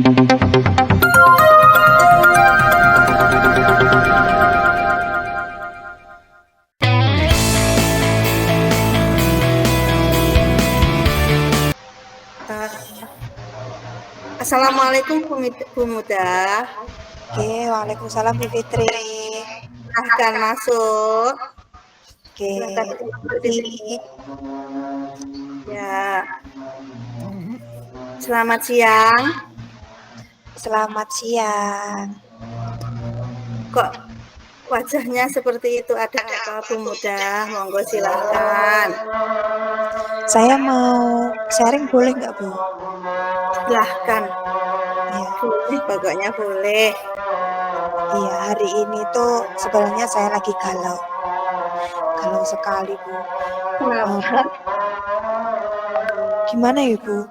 Assalamualaikum Bu Muda. Oke, waalaikumsalam Bu Fitri. Silahkan masuk. Oke, Silahkan duduk di sini. Ya. Selamat siang. Selamat siang. Kok wajahnya seperti itu, ada apa Bu Muda? Monggo silahkan. Saya mau sharing boleh nggak Bu? Silahkan. Ya. Boleh, pokoknya boleh. Iya, hari ini tuh sebenarnya saya lagi galau. Galau sekali Bu. Kenapa? Gimana ya Bu?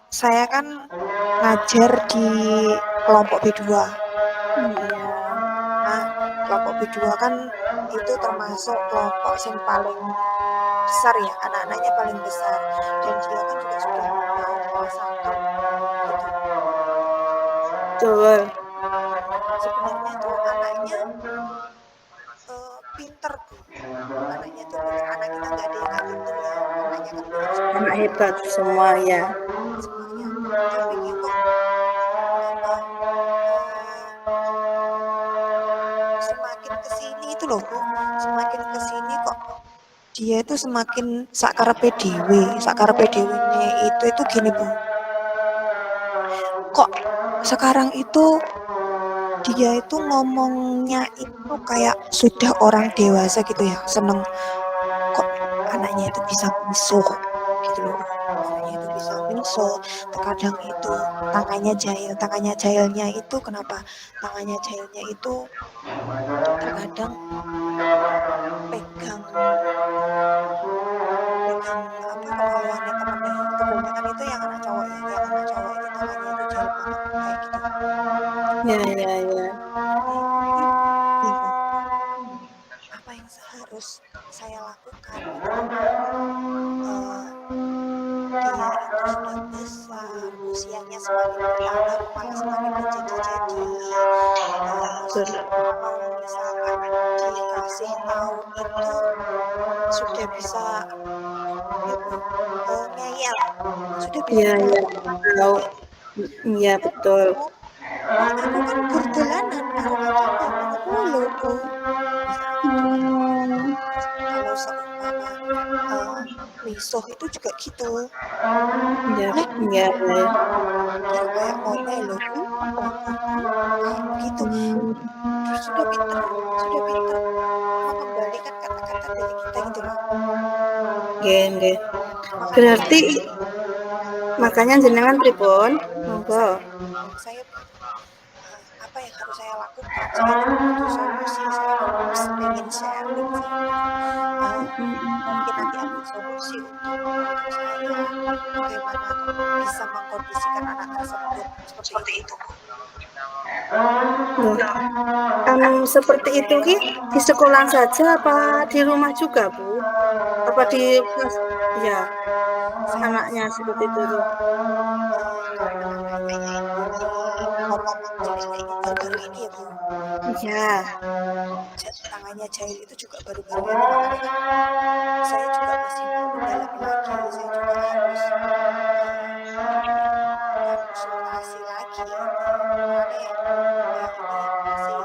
Saya kan ngajar di kelompok B2. Iya. Nah, kelompok B2 kan itu termasuk kelompok yang paling besar ya, anak-anaknya paling besar. Dan dia kan juga sudah mau kelas 1 gitu. Betul. Sebenarnya tuh anaknya pinter Bu. Anaknya tuh pinter. Anak kita nggak ada yang nggak pinter ya. Anaknya kan pinter semua. Anak hebat semua ya. Semuanya. Tapi kok semakin kesini itu loh Bu, semakin kesini kok dia itu semakin sakarepe dhewe. Sakarepe dhewene itu gini Bu, kok sekarang itu dia itu ngomongnya itu kayak sudah orang dewasa gitu ya, seneng kok anaknya itu bisa misuh gitu loh. Anaknya itu bisa misuh, terkadang itu tangannya jahilnya itu kenapa tangannya jahilnya itu terkadang pegang apa kemaluannya temennya. Kebanyakan itu yang anak cowok ya, yang anak cowok itu tangannya itu jahil banget kayak gitu. Ya, ya, ya. Bingung apa yang harus saya lakukan gitu. Dia itu sudah besar, usianya semakin bertambah malah semakin menjadi-jadi. Kalau misalkan dikasih tahu itu sudah bisa ngeyel, sudah bisa Ya, ya. Tahu. Iya, betul. aku kan berdolanan karo kancaku ngono Bu. Kalau seumpama misuh itu juga gitu. Ya, ya, ya. Kira kayak ngomel loh Bu, kayak begitu. Sudah pinter mengembalikan kata-kata dari kita gitu loh. Nggih. Berarti makanya jenengan pripun? Monggo. Saya apa yang harus saya lakukan? Saya butuh solusi, saya pengen sharing sih. Mungkin nanti ambil solusi untuk saya bagaimana kok bisa mengkondisikan anak tersebut seperti itu. Seperti itu di sekolah saja apa di rumah juga Bu? Apa di ya anaknya seperti itu tuh? Karena anaknya itu ngomong-ngomong baru-baru ini ya Bu. Iya. Tangannya jahil itu juga baru-baru ini, makanya kan saya juga masih mau mendalami lagi, saya juga harus konsultasi lagi, makanya ya ini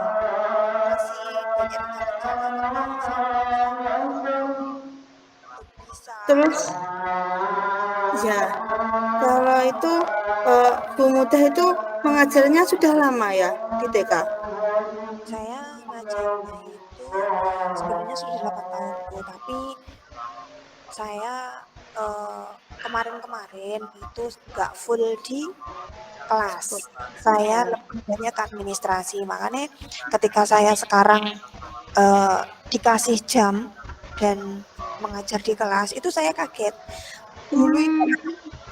masih banyak renganan tapi saya bisa. Terus ya kalau itu Bu Muda itu mengajarnya sudah lama ya di TK? Saya ngajarnya itu sebenarnya sudah 8 tahun Bu, tapi saya kemarin itu nggak full di kelas. Saya lebih banyak ke administrasi, makanya ketika saya sekarang dikasih jam dan mengajar di kelas itu saya kaget. Dulu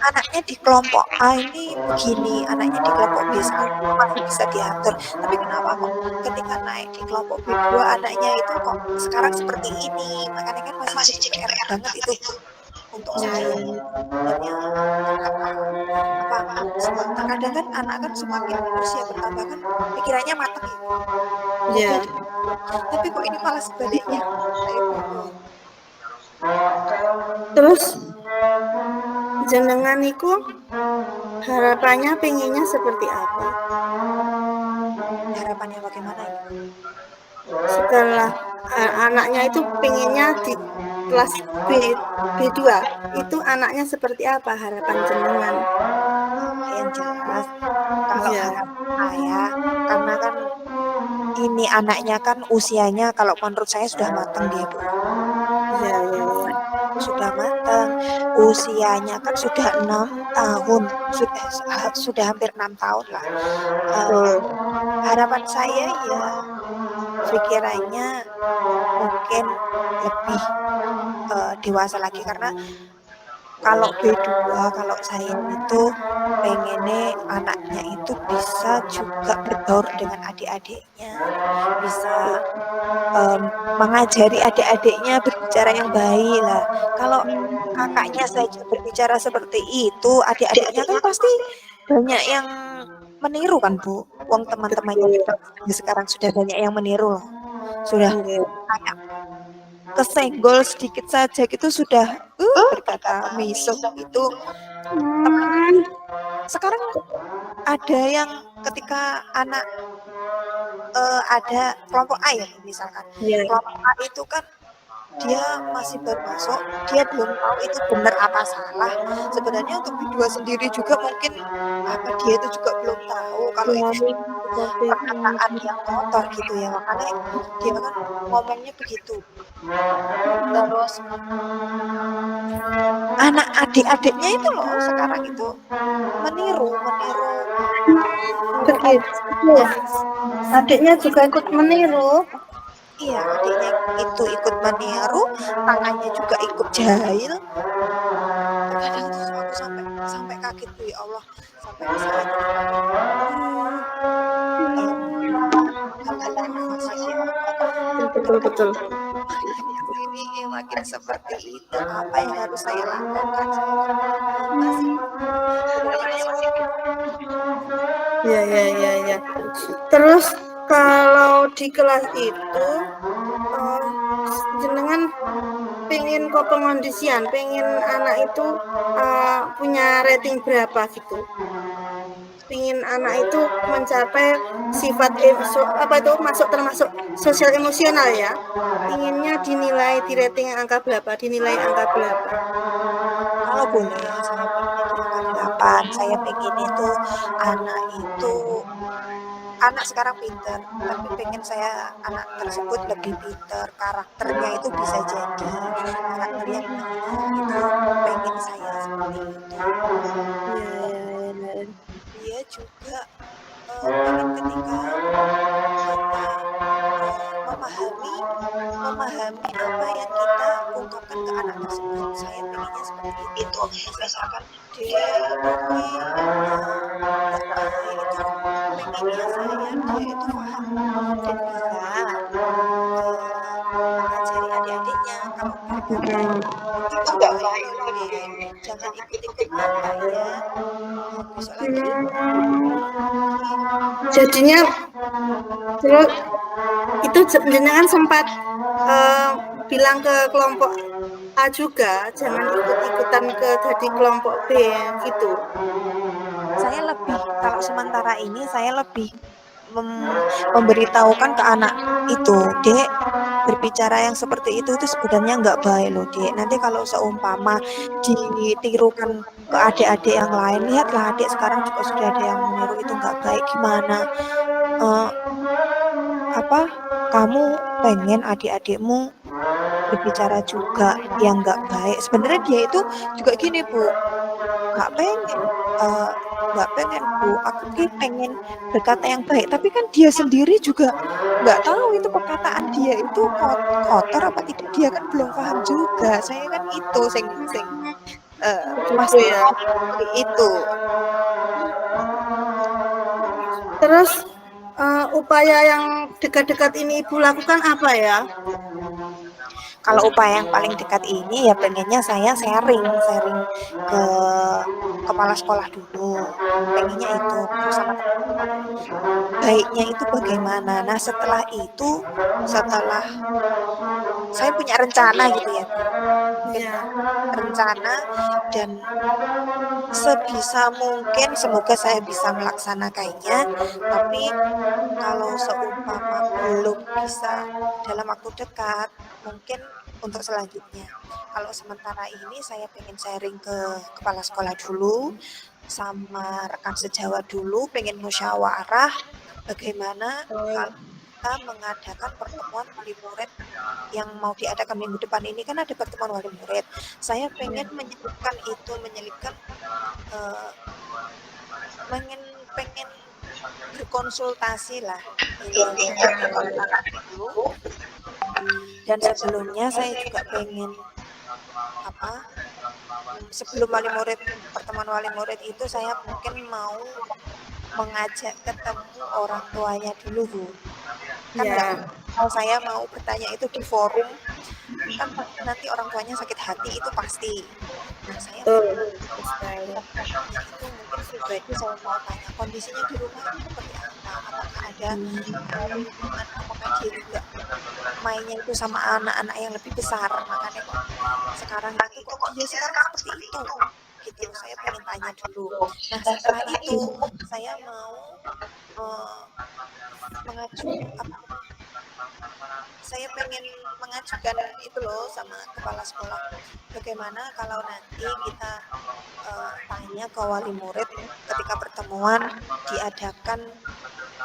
anaknya di kelompok A ini begini, anaknya di kelompok B masih bisa diatur, tapi kenapa kok ketika naik di kelompok B2 anaknya itu kok sekarang seperti ini? Makanya kan masih jadi PR banget itu untuk saya. Sebenarnya apa terkadang kan anak kan semakin usia bertambah kan pikirannya matang ya. Ya. Jadi tapi kok ini malah sebaliknya, saya bingung. Terus jenengan iku harapannya pengennya seperti apa? Harapannya bagaimana ini? Setelah anaknya itu pengennya di kelas B2 itu anaknya seperti apa harapan jenengan? Yang jelas kalau Ya. harapan saya, karena kan ini anaknya kan usianya kalau menurut saya sudah matang dia, Bu. Ya, ya, ya. Sudah matang, usianya kan sudah 6 tahun, sudah hampir 6 tahun lah. Harapan saya ya pikirannya mungkin lebih dewasa lagi, karena kalau B2, kalau saya itu pengennya anaknya itu bisa juga berbaur dengan adik-adiknya, bisa mengajari adik-adiknya berbicara yang baik lah. Kalau kakaknya saja berbicara seperti itu, adik-adiknya kan pasti banyak yang meniru kan, Bu. Wong teman-temannya sekarang sudah banyak yang meniru loh. Sudah kayak kesenggol sedikit saja gitu sudah berkata miso itu. Sekarang ada yang ketika anak ada kelompok A ya misalkan, kelompok A itu kan dia masih baru masuk, dia belum tahu itu benar apa salah. Sebenarnya untuk B2 sendiri juga mungkin apa dia itu juga belum tahu kalau itu perkataan yang kotor gitu ya, makanya dia kan ngomongnya begitu. Terus anak adik-adiknya itu loh sekarang itu meniru Begitu. Adiknya juga ikut meniru. Iya, adiknya itu ikut meniru, tangannya juga ikut jahil. Kadang itu aku sampai kaget tuh, ya Allah, sampai saya hal-hal yang masih Betul. ini makin seperti itu, apa yang harus saya lakukan? Masih Ya. Terus kalau di kelas itu jenengan pengen pengondisian, pengen anak itu punya rating berapa gitu? Pengen anak itu mencapai sifat termasuk sosial emosional ya. Inginnya dinilai di rating angka berapa? Dinilai angka berapa? Kalau boleh saya pengen itu angka 8. Saya pengen itu anak sekarang pintar, tapi pengen saya anak tersebut lebih pintar, karakternya itu bisa jadi karakter yang itu pengen saya seperti itu. Dia juga pengen ketika kita memahami apa yang kita ungkapkan ke anak tersebut, saya pengennya seperti itu. Misalkan dia itu pengennya dia itu paham dan bisa mengajari adik-adiknya kalau itu nggak baik, jangan ikut-ikut apa ya, besok lagi jadinya terus itu jenengan sempat bilang ke kelompok A juga jangan ikut-ikutan ke jadi kelompok B gitu. Saya lebih, kalau sementara ini saya lebih memberitahukan ke anak itu, Dek, berbicara yang seperti itu sebenarnya nggak baik loh, Dek. Nanti kalau seumpama ditirukan ke adik-adik yang lain, lihatlah adik sekarang juga sudah ada yang meniru, itu nggak baik. Gimana kamu pengen adik-adikmu berbicara juga yang nggak baik? Sebenarnya dia itu juga gini, Bu, nggak pengen Bu, aku pengen berkata yang baik, tapi kan dia sendiri juga nggak tahu itu perkataan dia itu kotor apa tidak, dia kan belum paham juga. Saya kan itu sing pasti ya itu. Terus upaya yang dekat-dekat ini Ibu lakukan apa ya? Kalau upaya yang paling dekat ini ya pengennya saya sharing ke kepala sekolah dulu, pengennya itu sama teman-teman. Baiknya itu bagaimana? Nah setelah itu, setelah saya punya rencana gitu ya, mungkin Iya. rencana dan sebisa mungkin semoga saya bisa melaksanakannya, tapi kalau seumpama belum bisa dalam waktu dekat, mungkin untuk selanjutnya. Kalau sementara ini saya pengen sharing ke kepala sekolah dulu, sama rekan sejawat dulu, pengen musyawarah bagaimana kalau kita mengadakan pertemuan wali murid yang mau diadakan minggu depan ini kan ada pertemuan wali murid. Saya pengen menyelipkan itu, menyelipkan eh, pengen pengen berkonsultasi lah intinya berkonsultasi dulu dan sebelumnya saya juga pengen apa sebelum wali murid pertemuan wali murid itu saya mungkin mau mengajak ketemu orang tuanya dulu Bu kan Iya. nggak kalau saya mau bertanya itu di forum kan nanti orang tuanya sakit hati itu pasti nah saya Betul. Betul sekali. ya itu mungkin pribadi saya mau tanya kondisinya di rumah itu seperti apa apakah ada hubungan apakah dia juga mainnya itu sama anak-anak yang lebih besar makanya kok sekarang itu kok dia sekarang seperti itu gitu saya pengen tanya dulu nah setelah itu saya mau uh, mengacu apa saya pengen mengajukan itu loh sama kepala sekolah bagaimana kalau nanti kita tanya ke wali murid ketika pertemuan diadakan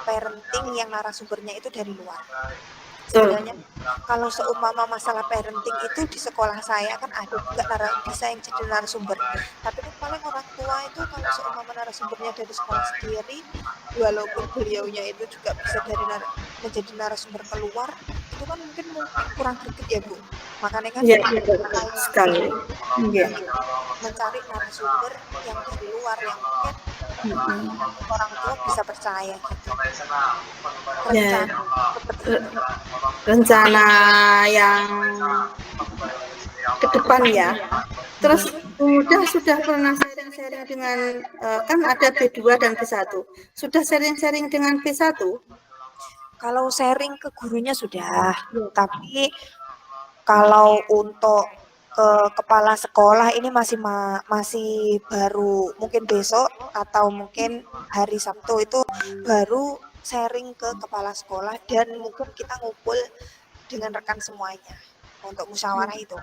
parenting yang narasumbernya itu dari luar sebenarnya kalau seumpama masalah parenting itu di sekolah saya kan ada juga bisa yang jadi narasumber tapi kan paling orang tua itu kalau seumpama narasumbernya dari sekolah sendiri walaupun beliaunya itu juga bisa menjadi narasumber keluar itu kan mungkin kurang greget ya Bu makanya kan Iya, sekali. Iya. mencari narasumber yang dari luar yang mungkin orang tua bisa percaya gitu Ya. rencana seperti itu Rencana yang ke depan ya. Terus sudah pernah sharing-sharing dengan kan ada B2 dan B1. Sudah sharing-sharing dengan B1? Kalau sharing ke gurunya sudah, tapi kalau untuk ke kepala sekolah ini masih baru mungkin besok atau mungkin hari Sabtu itu baru sharing ke kepala sekolah dan mungkin kita ngumpul dengan rekan semuanya untuk musyawarah itu.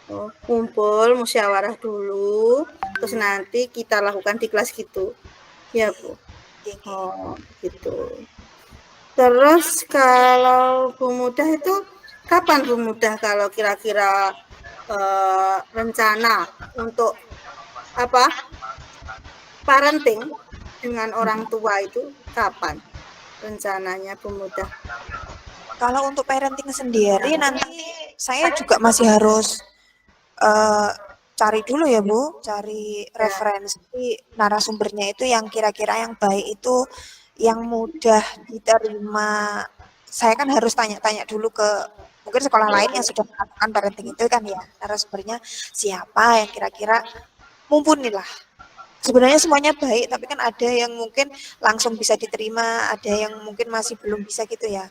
Oh, kumpul musyawarah dulu, terus nanti kita lakukan di kelas gitu. Ya, Bu. Oh, gitu. Terus kalau Bu Mudah itu kapan Bu Mudah kalau kira-kira rencana untuk apa? Parenting dengan orang tua itu kapan rencananya Bu Mudah? Kalau untuk parenting sendiri nanti saya juga masih harus cari dulu ya Bu, cari referensi narasumbernya itu yang kira-kira yang baik itu yang mudah diterima. Saya kan harus tanya-tanya dulu ke mungkin sekolah lain yang sudah melakukan parenting itu kan ya narasumbernya siapa yang kira-kira mumpuni lah. Sebenarnya semuanya baik, tapi kan ada yang mungkin langsung bisa diterima, ada yang mungkin masih belum bisa gitu ya.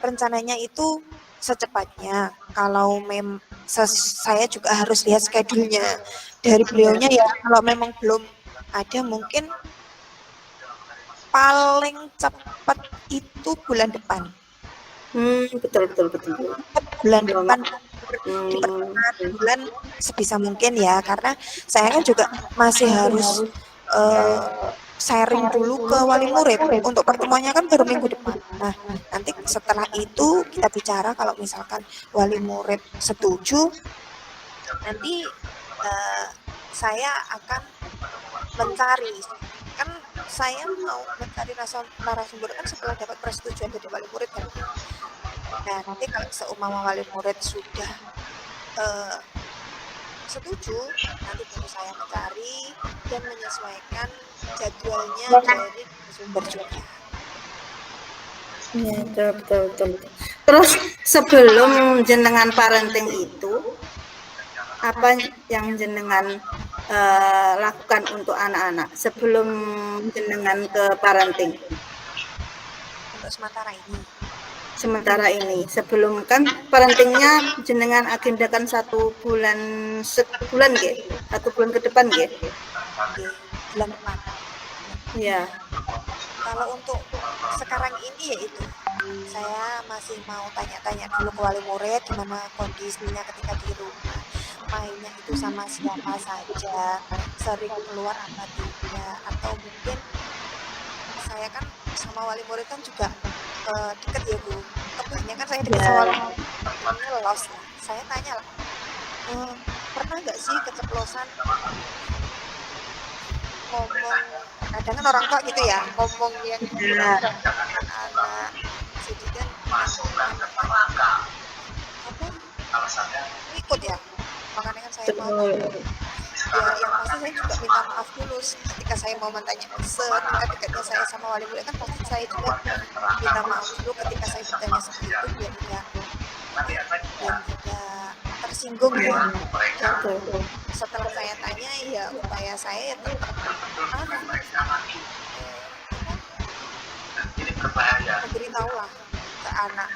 Rencananya itu secepatnya. Kalau saya juga harus lihat schedule-nya dari beliaunya ya. Kalau memang belum ada mungkin paling cepat itu bulan depan. Betul. Bulan depan di pertengahan bulan sebisa mungkin ya karena saya kan juga masih harus sharing dulu ke wali murid untuk pertemuannya kan baru minggu depan. Nah nanti setelah itu kita bicara kalau misalkan wali murid setuju nanti saya akan mencari kan saya mau mencari narasumber kan setelah dapat persetujuan dari wali murid kan. Nah nanti kalau seumpama wali murid sudah setuju nanti baru saya mencari dan menyesuaikan jadwalnya dari sumber juga. Ya, betul. Terus sebelum jenengan parenting itu apa yang jenengan lakukan untuk anak-anak sebelum jenengan ke parenting? Untuk Sementara ini, sebelum kan parentingnya jenengan agendakan 1 bulan, sebulan nggih? 1 bulan ke depan nggih? di bulan depan. Iya. Kalau untuk sekarang ini ya itu, saya masih mau tanya-tanya dulu ke wali murid gimana kondisinya ketika di rumah, mainnya itu sama siapa saja, sering keluar apa tidak, atau mungkin saya kan sama wali murid kan juga deket ya Bu. Kebanyakan saya deket sama wali murid, ini los lah. Saya tanya lah, pernah nggak sih keceplosan ngomong, kadang kan orang tua gitu ya, ngomong yang anak, jadi kan apa ikut ya, makanya kan saya mau ya yang pasti saya juga minta maaf dulu ketika saya mau bertanya sedekat-dekatnya saya sama wali murid kan pasti saya juga minta maaf dulu ketika saya bertanya seperti itu biar tidak tersinggung ya. Dan setelah saya tanya ya upaya saya ya tetap memberitahu lah ke anak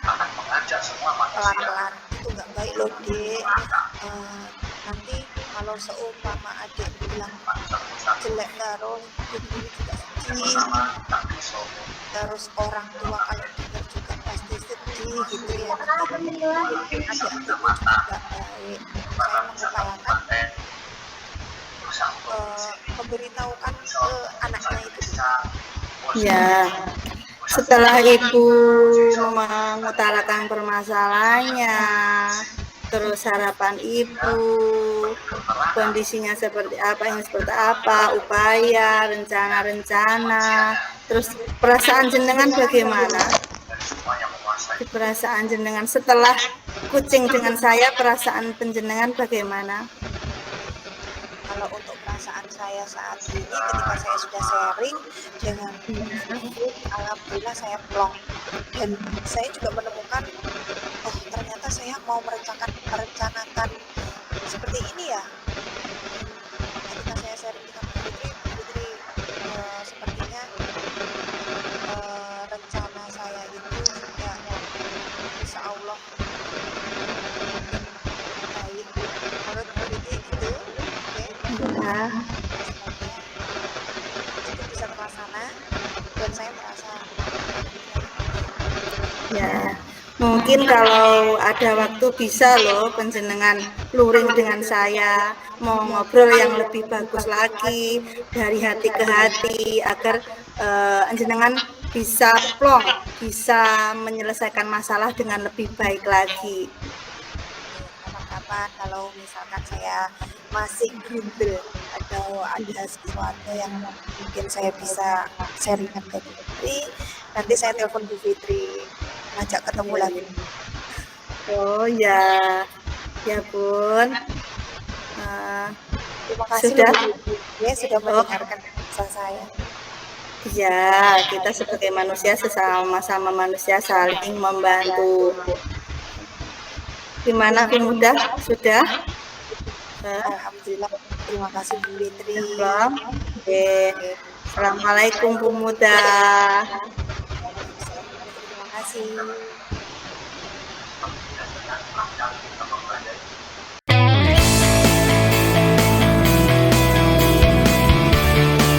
pelan-pelan, itu nggak baik loh dek, nanti kalau seumpama adik bilang jelek terus diri juga sedih, terus orang tua kalau dengar juga pasti sedih gitu ya, nanti adik-adik juga nggak baik. Saya mengupayakan memberitahukan ke anaknya itu. Ya, setelah Ibu mengutarakan permasalahannya, terus harapan Ibu, kondisinya seperti apa, yang seperti apa, upaya, rencana-rencana, terus perasaan jenengan bagaimana? Perasaan jenengan setelah kucing dengan saya, perasaan penjenengan bagaimana? Kalau untuk perasaan saya saat ini ketika saya sudah sharing dengan alhamdulillah saya plong, dan saya juga menemukan oh ternyata saya mau merencanakan seperti ini ya. Ketika saya sharing dengan Putri sepertinya rencana saya itu juga insya Allah baik menurut Putri gitu. Ya. Itu bisa terlaksana dan saya merasa ya, mungkin kalau ada waktu bisa loh penjenengan luring dengan saya, mau ngobrol yang lebih bagus lagi dari hati ke hati agar jenengan bisa plong, bisa menyelesaikan masalah dengan lebih baik lagi. Kapan-kapan kalau misalkan saya masih grundel atau ada sesuatu yang mungkin saya bisa sharingkan ke Bu Fitri, nanti saya telepon Bu Fitri ngajak ketemu lagi. Oh ya, ya Bun. Terima kasih sudah ya sudah mendengarkan kisah saya. Ya, kita sebagai manusia sesama manusia saling membantu. Gimana Pemuda? Sudah? Alhamdulillah, terima kasih Bu Fitri. Oke. Assalamualaikum Pemuda. Terima kasih.